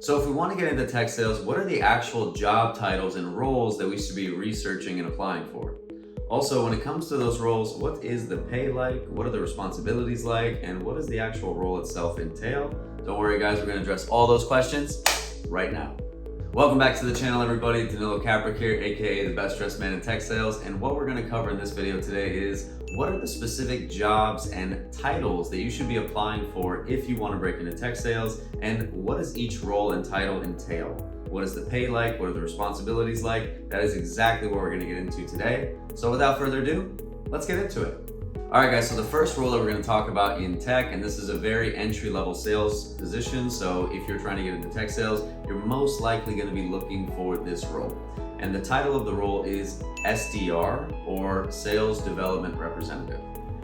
So if we want to get into tech sales, what are the actual job titles and roles that we should be researching and applying for? Also, when it comes to those roles, what is the pay like? What are the responsibilities like? And what does the actual role itself entail? Don't worry guys, we're going to address all those questions right now. Welcome back to the channel, everybody. Danilo Caprick here, aka the best dressed man in tech sales. And what we're going to cover in this video today is what are the specific jobs and titles that you should be applying for if you want to break into tech sales, and what does each role and title entail? What is the pay like? What are the responsibilities like? That is exactly what we're going to get into today. So without further ado, let's get into it. All right guys, so the first role that we're going to talk about in tech, and this is a very entry-level sales position. So if you're trying to get into tech sales, you're most likely going to be looking for this role. And the title of the role is SDR, or Sales Development Representative.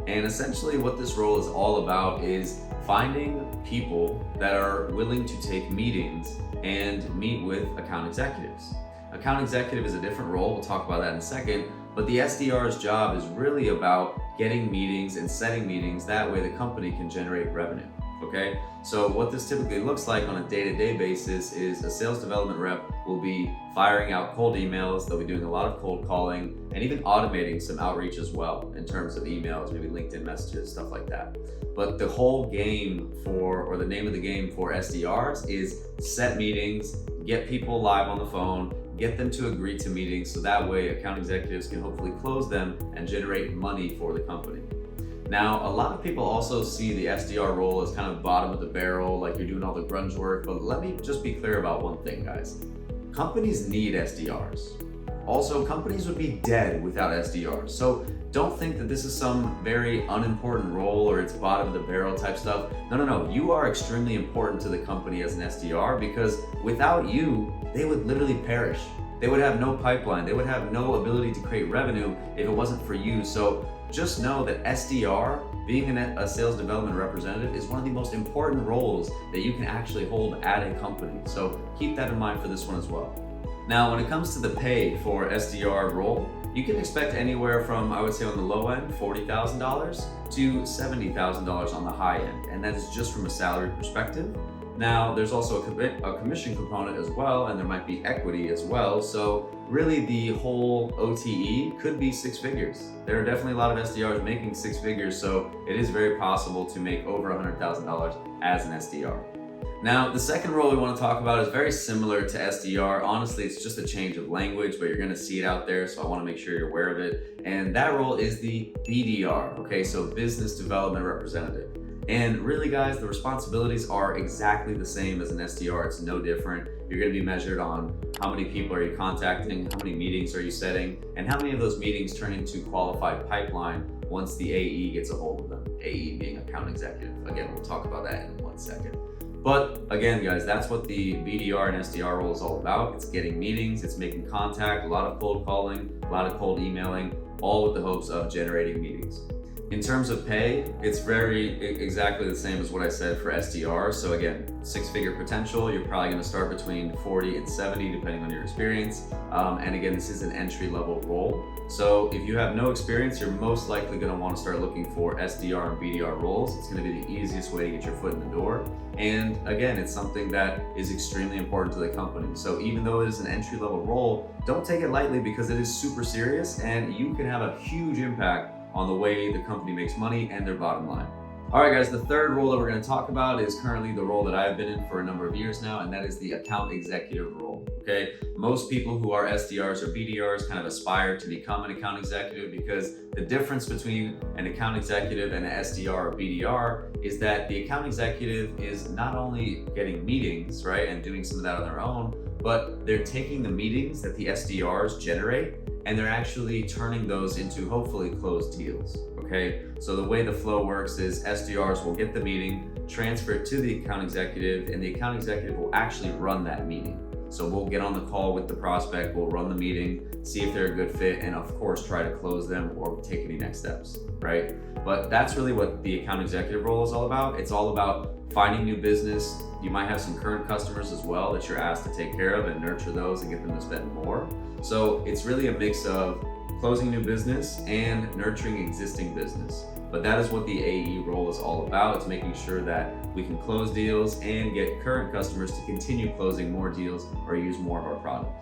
And essentially what this role is all about is finding people that are willing to take meetings and meet with account executives. Account executive is a different role, we'll talk about that in a second, but the SDR's job is really about getting meetings and setting meetings, that way the company can generate revenue, okay? So what this typically looks like on a day-to-day basis is a sales development rep will be firing out cold emails, they'll be doing a lot of cold calling, and even automating some outreach as well in terms of emails, maybe LinkedIn messages, stuff like that. But the whole game or the name of the game for SDRs is set meetings, get people live on the phone, get them to agree to meetings so that way account executives can hopefully close them and generate money for the company. Now, a lot of people also see the SDR role as kind of bottom of the barrel, like you're doing all the grunge work, but let me just be clear about one thing, guys. Companies need SDRs. Also, companies would be dead without SDRs. So don't think that this is some very unimportant role or it's bottom of the barrel type stuff. No. You are extremely important to the company as an SDR, because without you, they would literally perish. They would have no pipeline. They would have no ability to create revenue if it wasn't for you. So just know that SDR, being a sales development representative, is one of the most important roles that you can actually hold at a company. So keep that in mind for this one as well. Now, when it comes to the pay for SDR role, you can expect anywhere from, I would say on the low end, $40,000 to $70,000 on the high end. And that is just from a salary perspective. Now, there's also a commission component as well, and there might be equity as well. So really the whole OTE could be six figures. There are definitely a lot of SDRs making six figures, so it is very possible to make over $100,000 as an SDR. Now, the second role we want to talk about is very similar to SDR. Honestly, it's just a change of language, but you're going to see it out there, so I want to make sure you're aware of it. And that role is the BDR, okay? So Business Development Representative. And really guys, the responsibilities are exactly the same as an SDR. It's no different. You're going to be measured on how many people are you contacting, how many meetings are you setting, and how many of those meetings turn into qualified pipeline once the AE gets a hold of them. AE being account executive. Again, we'll talk about that in 1 second. But again, guys, that's what the BDR and SDR role is all about. It's getting meetings, it's making contact, a lot of cold calling, a lot of cold emailing, all with the hopes of generating meetings. In terms of pay, it's exactly the same as what I said for SDR. So again, six-figure potential, you're probably gonna start between 40 and 70, depending on your experience. And again, this is an entry-level role. So if you have no experience, you're most likely gonna wanna start looking for SDR and BDR roles. It's gonna be the easiest way to get your foot in the door. And again, it's something that is extremely important to the company. So even though it is an entry-level role, don't take it lightly, because it is super serious and you can have a huge impact on the way the company makes money and their bottom line. All right guys, the third role that we're going to talk about is currently the role that I've been in for a number of years now, and that is the account executive role, okay? Most people who are SDRs or BDRs kind of aspire to become an account executive, because the difference between an account executive and an SDR or BDR is that the account executive is not only getting meetings, right, and doing some of that on their own, but they're taking the meetings that the SDRs generate and they're actually turning those into hopefully closed deals, okay? So the way the flow works is SDRs will get the meeting, transfer it to the account executive, and the account executive will actually run that meeting. So we'll get on the call with the prospect, we'll run the meeting, see if they're a good fit, and of course try to close them or take any next steps, right? But that's really what the account executive role is all about. It's all about finding new business. You might have some current customers as well that you're asked to take care of and nurture those and get them to spend more. So it's really a mix of closing new business and nurturing existing business. But that is what the AE role is all about. It's making sure that we can close deals and get current customers to continue closing more deals or use more of our product.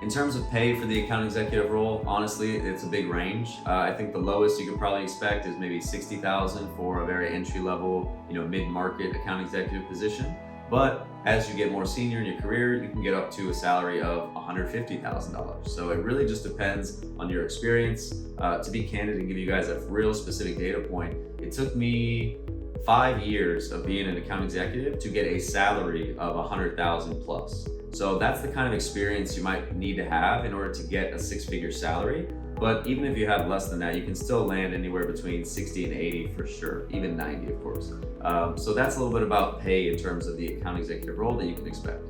In terms of pay for the account executive role, honestly, it's a big range. I think the lowest you could probably expect is maybe $60,000 for a very entry-level, mid-market account executive position. But as you get more senior in your career, you can get up to a salary of $150,000. So it really just depends on your experience. To be candid and give you guys a real specific data point, it took me 5 years of being an account executive to get a salary of $100,000 plus. So that's the kind of experience you might need to have in order to get a six-figure salary. But even if you have less than that, you can still land anywhere between 60 and 80 for sure, even 90 of course. So that's a little bit about pay in terms of the account executive role that you can expect.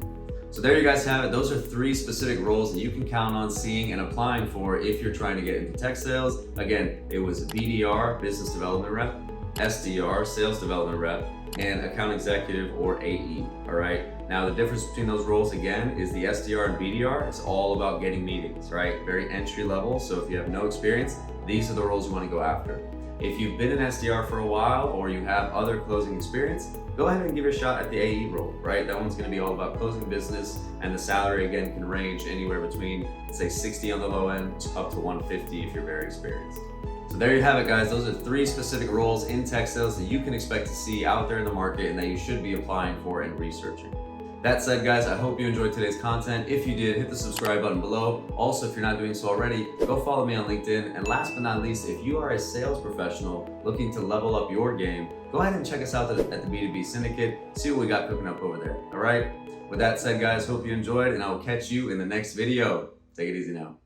So there you guys have it. Those are 3 specific roles that you can count on seeing and applying for if you're trying to get into tech sales. Again, it was BDR, Business Development Rep, SDR, Sales Development Rep, and Account Executive or AE, all right? Now the difference between those roles again is the SDR and BDR, it's all about getting meetings, right? Very entry level, so if you have no experience, these are the roles you wanna go after. If you've been an SDR for a while or you have other closing experience, go ahead and give it a shot at the AE role, right? That one's gonna be all about closing business, and the salary again can range anywhere between, say, 60 on the low end up to 150 if you're very experienced. So there you have it, guys. Those are 3 specific roles in tech sales that you can expect to see out there in the market and that you should be applying for and researching. That said, guys, I hope you enjoyed today's content. If you did, hit the subscribe button below. Also, if you're not doing so already, go follow me on LinkedIn. And last but not least, if you are a sales professional looking to level up your game, go ahead and check us out at the B2B Syndicate. See what we got cooking up over there. All right? With that said, guys, hope you enjoyed, and I will catch you in the next video. Take it easy now.